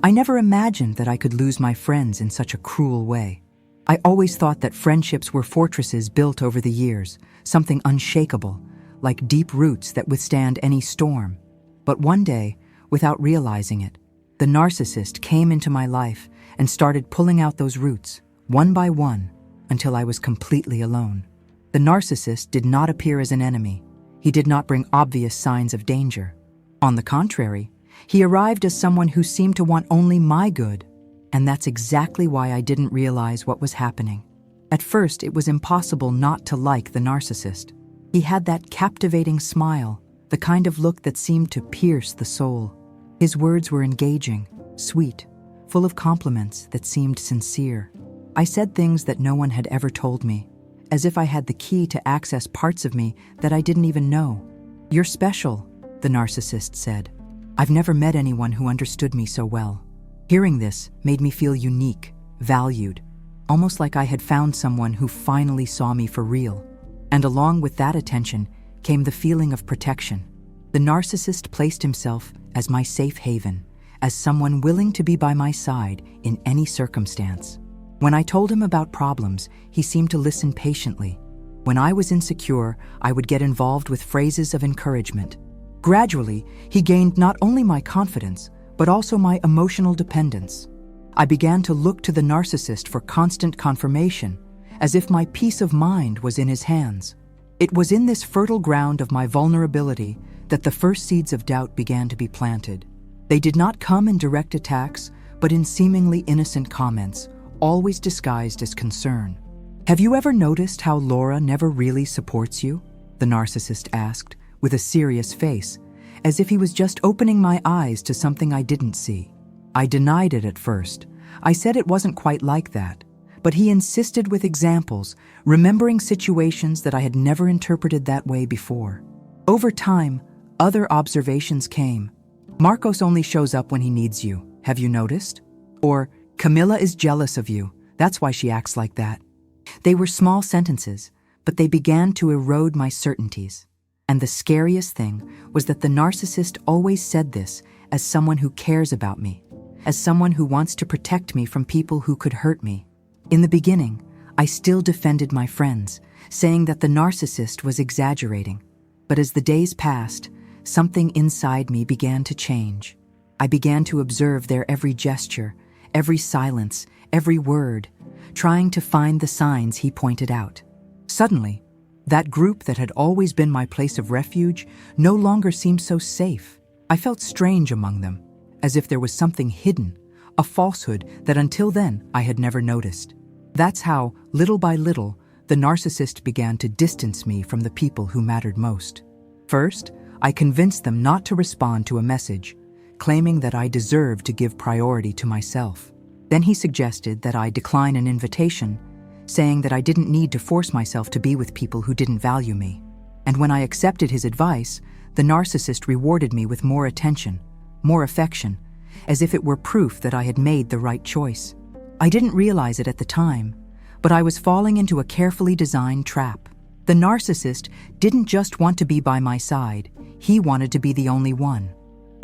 I never imagined that I could lose my friends in such a cruel way. I always thought that friendships were fortresses built over the years, something unshakable, like deep roots that withstand any storm. But one day, without realizing it, the narcissist came into my life and started pulling out those roots, one by one, until I was completely alone. The narcissist did not appear as an enemy. He did not bring obvious signs of danger. On the contrary, he arrived as someone who seemed to want only my good. And that's exactly why I didn't realize what was happening. At first, it was impossible not to like the narcissist. He had that captivating smile, the kind of look that seemed to pierce the soul. His words were engaging, sweet, full of compliments that seemed sincere. I said things that no one had ever told me, as if I had the key to access parts of me that I didn't even know. "You're special," the narcissist said. "I've never met anyone who understood me so well." Hearing this made me feel unique, valued, almost like I had found someone who finally saw me for real. And along with that attention came the feeling of protection. The narcissist placed himself as my safe haven, as someone willing to be by my side in any circumstance. When I told him about problems, he seemed to listen patiently. When I was insecure, I would get involved with phrases of encouragement. Gradually, he gained not only my confidence, but also my emotional dependence. I began to look to the narcissist for constant confirmation, as if my peace of mind was in his hands. It was in this fertile ground of my vulnerability that the first seeds of doubt began to be planted. They did not come in direct attacks, but in seemingly innocent comments, always disguised as concern. "Have you ever noticed how Laura never really supports you?" the narcissist asked, with a serious face, as if he was just opening my eyes to something I didn't see. I denied it at first. I said it wasn't quite like that, but he insisted with examples, remembering situations that I had never interpreted that way before. Over time, other observations came. "Marcos only shows up when he needs you. Have you noticed?" Or, "Camilla is jealous of you. That's why she acts like that." They were small sentences, but they began to erode my certainties. And the scariest thing was that the narcissist always said this as someone who cares about me, as someone who wants to protect me from people who could hurt me. In the beginning, I still defended my friends, saying that the narcissist was exaggerating. But as the days passed, something inside me began to change. I began to observe their every gesture, every silence, every word, trying to find the signs he pointed out. Suddenly, that group that had always been my place of refuge no longer seemed so safe. I felt strange among them, as if there was something hidden, a falsehood that until then I had never noticed. That's how, little by little, the narcissist began to distance me from the people who mattered most. First, I convinced them not to respond to a message, claiming that I deserved to give priority to myself. Then he suggested that I decline an invitation, saying that I didn't need to force myself to be with people who didn't value me. And when I accepted his advice, the narcissist rewarded me with more attention, more affection, as if it were proof that I had made the right choice. I didn't realize it at the time, but I was falling into a carefully designed trap. The narcissist didn't just want to be by my side, he wanted to be the only one.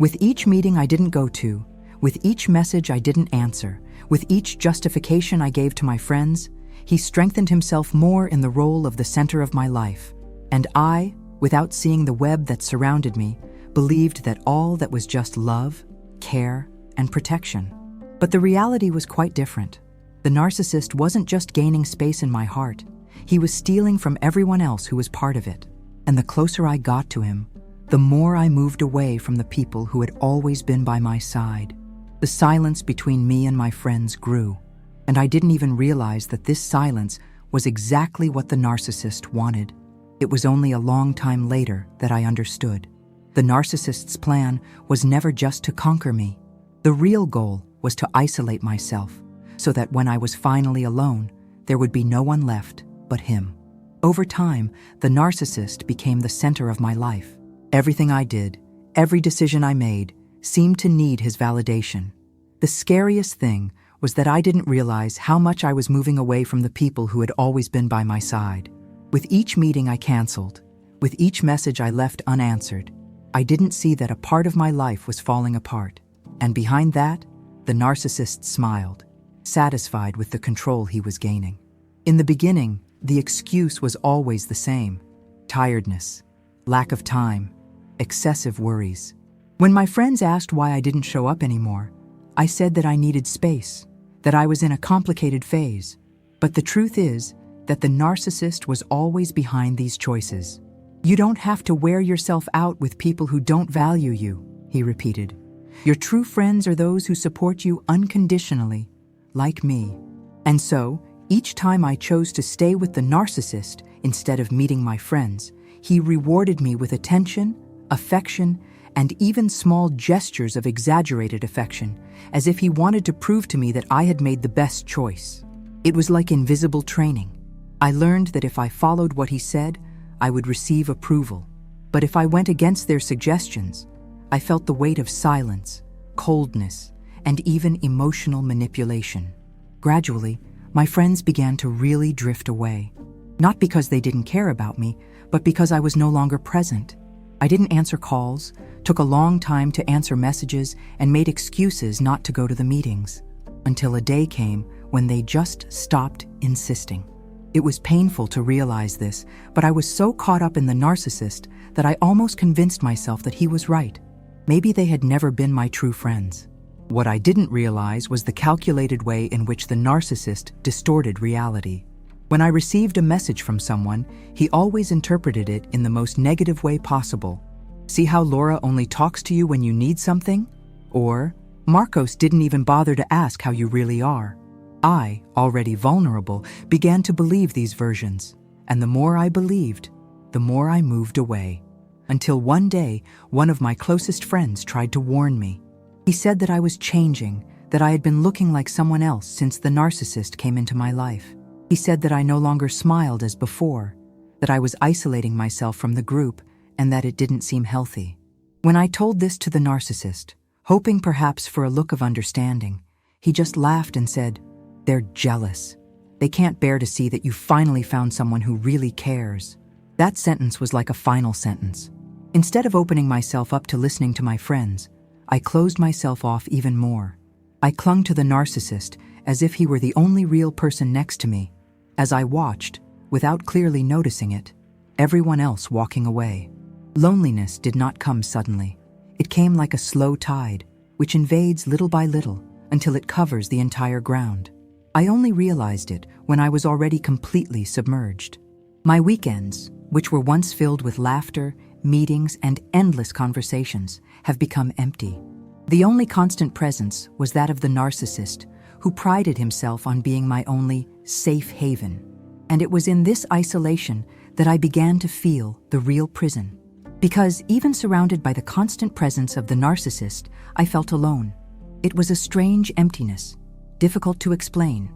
With each meeting I didn't go to, with each message I didn't answer, with each justification I gave to my friends, he strengthened himself more in the role of the center of my life. And I, without seeing the web that surrounded me, believed that all that was just love, care, and protection. But the reality was quite different. The narcissist wasn't just gaining space in my heart, he was stealing from everyone else who was part of it. And the closer I got to him, the more I moved away from the people who had always been by my side. The silence between me and my friends grew, and I didn't even realize that this silence was exactly what the narcissist wanted. It was only a long time later that I understood. The narcissist's plan was never just to conquer me. The real goal was to isolate myself, so that when I was finally alone, there would be no one left but him. Over time, the narcissist became the center of my life. Everything I did, every decision I made, seemed to need his validation. The scariest thing was that I didn't realize how much I was moving away from the people who had always been by my side. With each meeting I canceled, with each message I left unanswered, I didn't see that a part of my life was falling apart. And behind that, The narcissist smiled, satisfied with the control he was gaining. In the beginning, the excuse was always the same: tiredness, lack of time, excessive worries. When my friends asked why I didn't show up anymore, I said that I needed space, that I was in a complicated phase. But the truth is that the narcissist was always behind these choices. "You don't have to wear yourself out with people who don't value you," he repeated. "Your true friends are those who support you unconditionally, like me." And so, each time I chose to stay with the narcissist instead of meeting my friends, he rewarded me with attention, affection, and even small gestures of exaggerated affection, as if he wanted to prove to me that I had made the best choice. It was like invisible training. I learned that if I followed what he said, I would receive approval. But if I went against their suggestions, I felt the weight of silence, coldness, and even emotional manipulation. Gradually, my friends began to really drift away. Not because they didn't care about me, but because I was no longer present. I didn't answer calls, took a long time to answer messages, and made excuses not to go to the meetings, until a day came when they just stopped insisting. It was painful to realize this, but I was so caught up in the narcissist that I almost convinced myself that he was right. Maybe they had never been my true friends. What I didn't realize was the calculated way in which the narcissist distorted reality. When I received a message from someone, he always interpreted it in the most negative way possible. "See how Laura only talks to you when you need something?" Or, "Marcos didn't even bother to ask how you really are." I, already vulnerable, began to believe these versions, and the more I believed, the more I moved away. Until one day, one of my closest friends tried to warn me. He said that I was changing, that I had been looking like someone else since the narcissist came into my life. He said that I no longer smiled as before, that I was isolating myself from the group, and that it didn't seem healthy. When I told this to the narcissist, hoping perhaps for a look of understanding, he just laughed and said, "They're jealous. They can't bear to see that you finally found someone who really cares." That sentence was like a final sentence. Instead of opening myself up to listening to my friends, I closed myself off even more. I clung to the narcissist as if he were the only real person next to me, as I watched, without clearly noticing it, everyone else walking away. Loneliness did not come suddenly. It came like a slow tide, which invades little by little until it covers the entire ground. I only realized it when I was already completely submerged. My weekends, which were once filled with laughter, meetings, and endless conversations, have become empty. The only constant presence was that of the narcissist, who prided himself on being my only safe haven. And it was in this isolation that I began to feel the real prison. Because even surrounded by the constant presence of the narcissist, I felt alone. It was a strange emptiness, difficult to explain.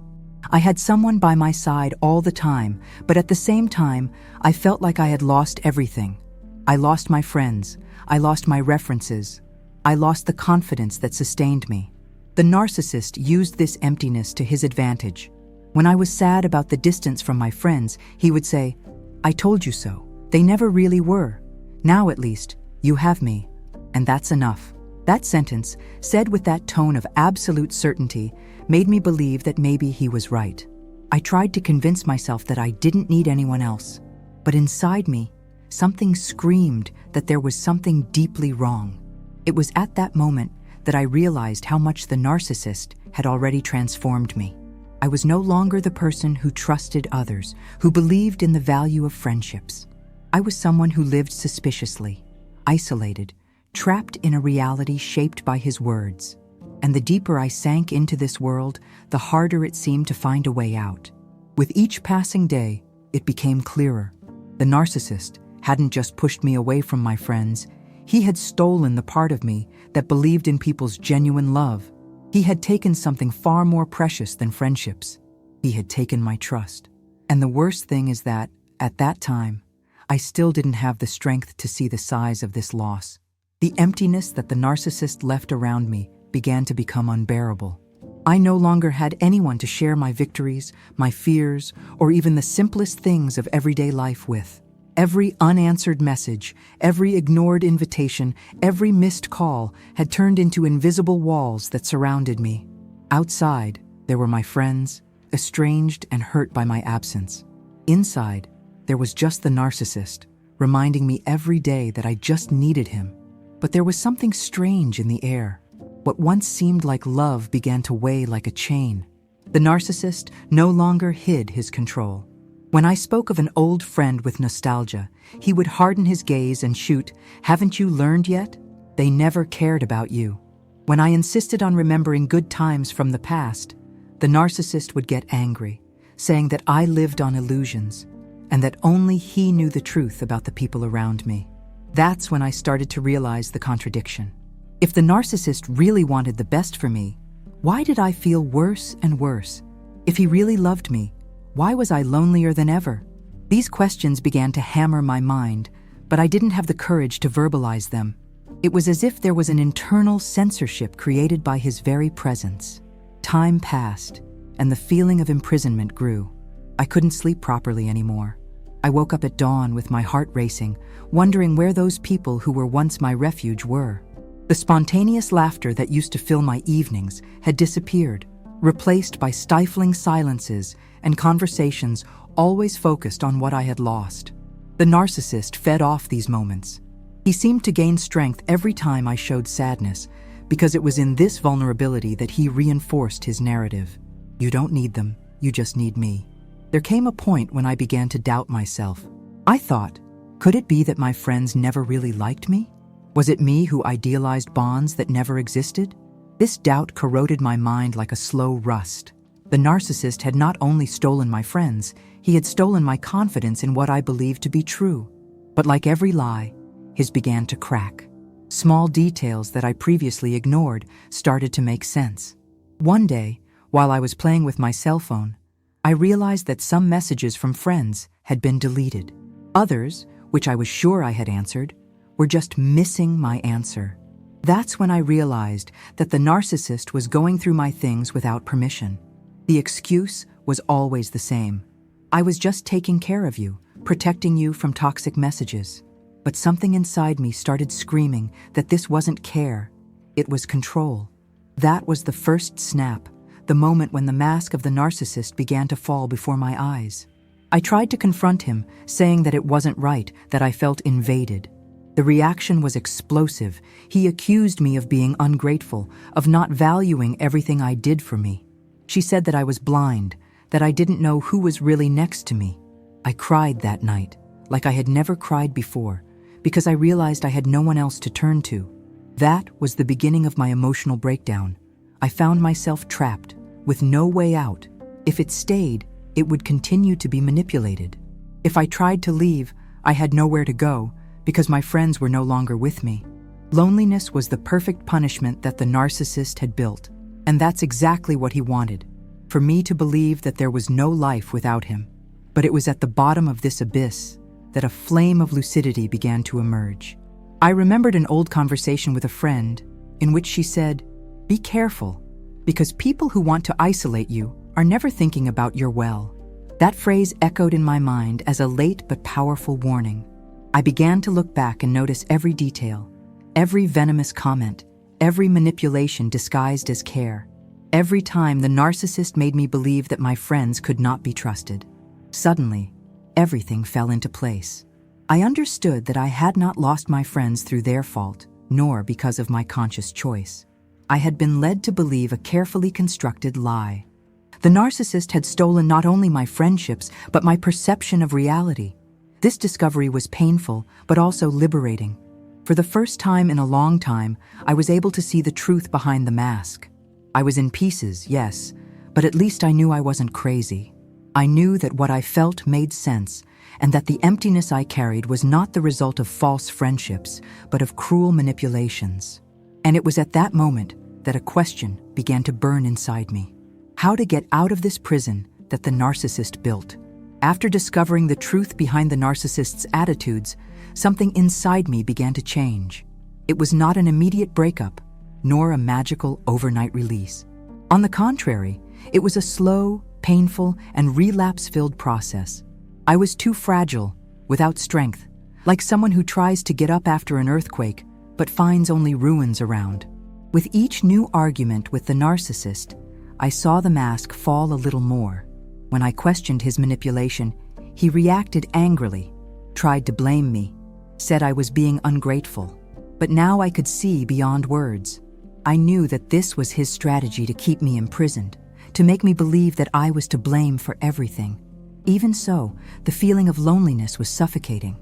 I had someone by my side all the time, but at the same time, I felt like I had lost everything. I lost my friends. I lost my references. I lost the confidence that sustained me. The narcissist used this emptiness to his advantage. When I was sad about the distance from my friends, he would say, "I told you so. They never really were. Now at least, you have me, and that's enough." That sentence, said with that tone of absolute certainty, made me believe that maybe he was right. I tried to convince myself that I didn't need anyone else, but inside me, something screamed that there was something deeply wrong. It was at that moment that I realized how much the narcissist had already transformed me. I was no longer the person who trusted others, who believed in the value of friendships. I was someone who lived suspiciously, isolated, trapped in a reality shaped by his words. And the deeper I sank into this world, the harder it seemed to find a way out. With each passing day, it became clearer. The narcissist hadn't just pushed me away from my friends, he had stolen the part of me that believed in people's genuine love. He had taken something far more precious than friendships. He had taken my trust. And the worst thing is that, at that time, I still didn't have the strength to see the size of this loss. The emptiness that the narcissist left around me began to become unbearable. I no longer had anyone to share my victories, my fears, or even the simplest things of everyday life with. Every unanswered message, every ignored invitation, every missed call had turned into invisible walls that surrounded me. Outside, there were my friends, estranged and hurt by my absence. Inside, there was just the narcissist, reminding me every day that I just needed him. But there was something strange in the air. What once seemed like love began to weigh like a chain. The narcissist no longer hid his control. When I spoke of an old friend with nostalgia, he would harden his gaze and shoot, "Haven't you learned yet? They never cared about you." When I insisted on remembering good times from the past, the narcissist would get angry, saying that I lived on illusions, and that only he knew the truth about the people around me. That's when I started to realize the contradiction. If the narcissist really wanted the best for me, why did I feel worse and worse? If he really loved me, why was I lonelier than ever? These questions began to hammer my mind, but I didn't have the courage to verbalize them. It was as if there was an internal censorship created by his very presence. Time passed, and the feeling of imprisonment grew. I couldn't sleep properly anymore. I woke up at dawn with my heart racing, wondering where those people who were once my refuge were. The spontaneous laughter that used to fill my evenings had disappeared, replaced by stifling silences and conversations always focused on what I had lost. The narcissist fed off these moments. He seemed to gain strength every time I showed sadness, because it was in this vulnerability that he reinforced his narrative. You don't need them, you just need me. There came a point when I began to doubt myself. I thought, could it be that my friends never really liked me? Was it me who idealized bonds that never existed? This doubt corroded my mind like a slow rust. The narcissist had not only stolen my friends, he had stolen my confidence in what I believed to be true. But like every lie, his began to crack. Small details that I previously ignored started to make sense. One day, while I was playing with my cell phone, I realized that some messages from friends had been deleted. Others, which I was sure I had answered, were just missing my answer. That's when I realized that the narcissist was going through my things without permission. The excuse was always the same. I was just taking care of you, protecting you from toxic messages. But something inside me started screaming that this wasn't care, it was control. That was the first snap, the moment when the mask of the narcissist began to fall before my eyes. I tried to confront him, saying that it wasn't right, that I felt invaded. The reaction was explosive. He accused me of being ungrateful, of not valuing everything I did for me. She said that I was blind, that I didn't know who was really next to me. I cried that night, like I had never cried before, because I realized I had no one else to turn to. That was the beginning of my emotional breakdown. I found myself trapped, with no way out. If it stayed, it would continue to be manipulated. If I tried to leave, I had nowhere to go, because my friends were no longer with me. Loneliness was the perfect punishment that the narcissist had built, and that's exactly what he wanted, for me to believe that there was no life without him. But it was at the bottom of this abyss that a flame of lucidity began to emerge. I remembered an old conversation with a friend in which she said, "Be careful, because people who want to isolate you are never thinking about your well." That phrase echoed in my mind as a late but powerful warning. I began to look back and notice every detail, every venomous comment, every manipulation disguised as care. Every time the narcissist made me believe that my friends could not be trusted. Suddenly, everything fell into place. I understood that I had not lost my friends through their fault, nor because of my conscious choice. I had been led to believe a carefully constructed lie. The narcissist had stolen not only my friendships, but my perception of reality. This discovery was painful, but also liberating. For the first time in a long time, I was able to see the truth behind the mask. I was in pieces, yes, but at least I knew I wasn't crazy. I knew that what I felt made sense, and that the emptiness I carried was not the result of false friendships, but of cruel manipulations. And it was at that moment that a question began to burn inside me. How to get out of this prison that the narcissist built. After discovering the truth behind the narcissist's attitudes, something inside me began to change. It was not an immediate breakup, nor a magical overnight release. On the contrary, it was a slow, painful, and relapse-filled process. I was too fragile, without strength, like someone who tries to get up after an earthquake but finds only ruins around. With each new argument with the narcissist, I saw the mask fall a little more. When I questioned his manipulation, he reacted angrily, tried to blame me, said I was being ungrateful. But now I could see beyond words. I knew that this was his strategy to keep me imprisoned, to make me believe that I was to blame for everything. Even so, the feeling of loneliness was suffocating.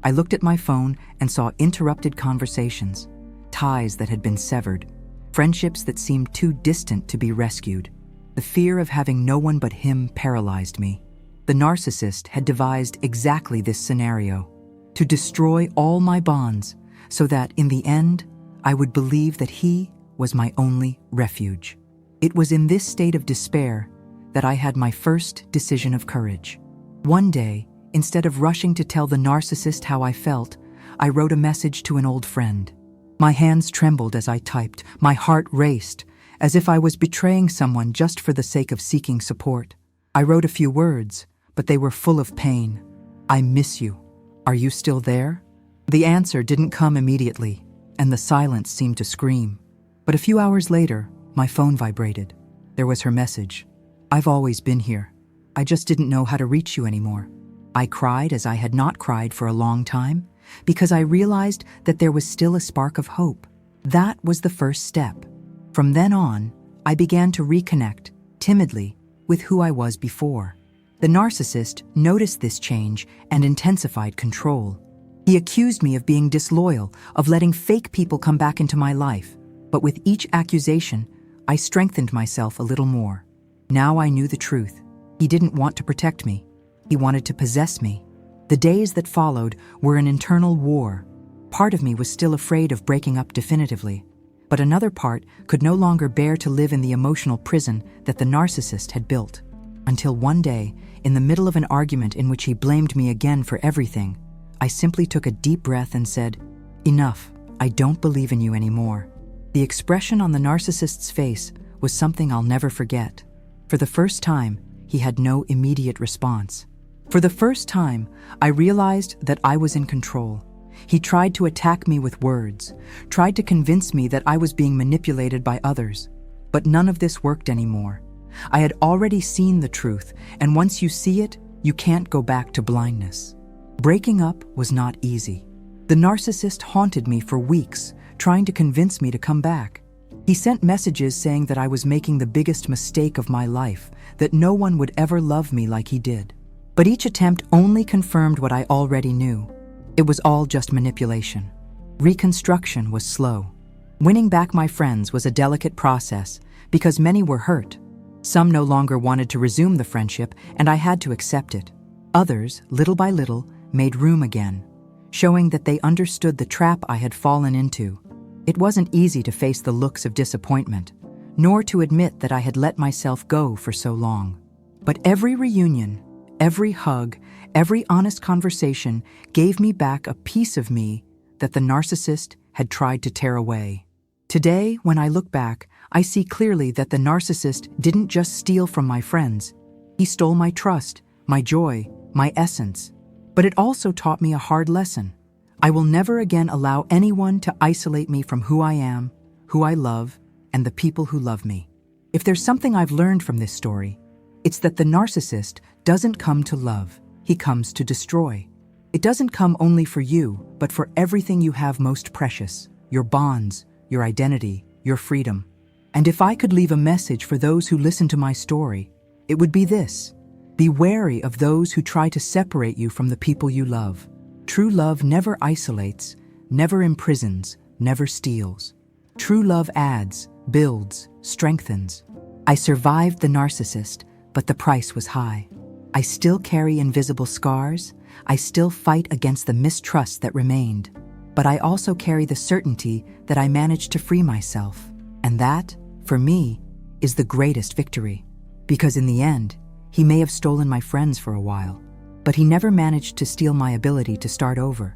I looked at my phone and saw interrupted conversations, ties that had been severed, friendships that seemed too distant to be rescued. The fear of having no one but him paralyzed me. The narcissist had devised exactly this scenario, to destroy all my bonds so that, in the end, I would believe that he was my only refuge. It was in this state of despair that I had my first decision of courage. One day, instead of rushing to tell the narcissist how I felt, I wrote a message to an old friend. My hands trembled as I typed, my heart raced, as if I was betraying someone just for the sake of seeking support. I wrote a few words, but they were full of pain. I miss you. Are you still there? The answer didn't come immediately, and the silence seemed to scream. But a few hours later, my phone vibrated. There was her message. I've always been here. I just didn't know how to reach you anymore. I cried as I had not cried for a long time, because I realized that there was still a spark of hope. That was the first step. From then on, I began to reconnect, timidly, with who I was before. The narcissist noticed this change and intensified control. He accused me of being disloyal, of letting fake people come back into my life. But with each accusation, I strengthened myself a little more. Now I knew the truth. He didn't want to protect me. He wanted to possess me. The days that followed were an internal war. Part of me was still afraid of breaking up definitively, but another part could no longer bear to live in the emotional prison that the narcissist had built. Until one day, in the middle of an argument in which he blamed me again for everything, I simply took a deep breath and said, "Enough, I don't believe in you anymore." The expression on the narcissist's face was something I'll never forget. For the first time, he had no immediate response. For the first time, I realized that I was in control. He tried to attack me with words, tried to convince me that I was being manipulated by others. But none of this worked anymore. I had already seen the truth, and once you see it, you can't go back to blindness. Breaking up was not easy. The narcissist haunted me for weeks, trying to convince me to come back. He sent messages saying that I was making the biggest mistake of my life, that no one would ever love me like he did. But each attempt only confirmed what I already knew. It was all just manipulation. Reconstruction was slow. Winning back my friends was a delicate process because many were hurt. Some no longer wanted to resume the friendship, and I had to accept it. Others, little by little, made room again, showing that they understood the trap I had fallen into. It wasn't easy to face the looks of disappointment, nor to admit that I had let myself go for so long. But every reunion, every hug, every honest conversation gave me back a piece of me that the narcissist had tried to tear away. Today, when I look back, I see clearly that the narcissist didn't just steal from my friends. He stole my trust, my joy, my essence. But it also taught me a hard lesson. I will never again allow anyone to isolate me from who I am, who I love, and the people who love me. If there's something I've learned from this story, it's that the narcissist doesn't come to love, he comes to destroy. It doesn't come only for you, but for everything you have most precious, your bonds, your identity, your freedom. And if I could leave a message for those who listen to my story, it would be this: be wary of those who try to separate you from the people you love. True love never isolates, never imprisons, never steals. True love adds, builds, strengthens. I survived the narcissist, but the price was high. I still carry invisible scars. I still fight against the mistrust that remained. But I also carry the certainty that I managed to free myself. And that, for me, is the greatest victory. Because in the end, he may have stolen my friends for a while, but he never managed to steal my ability to start over.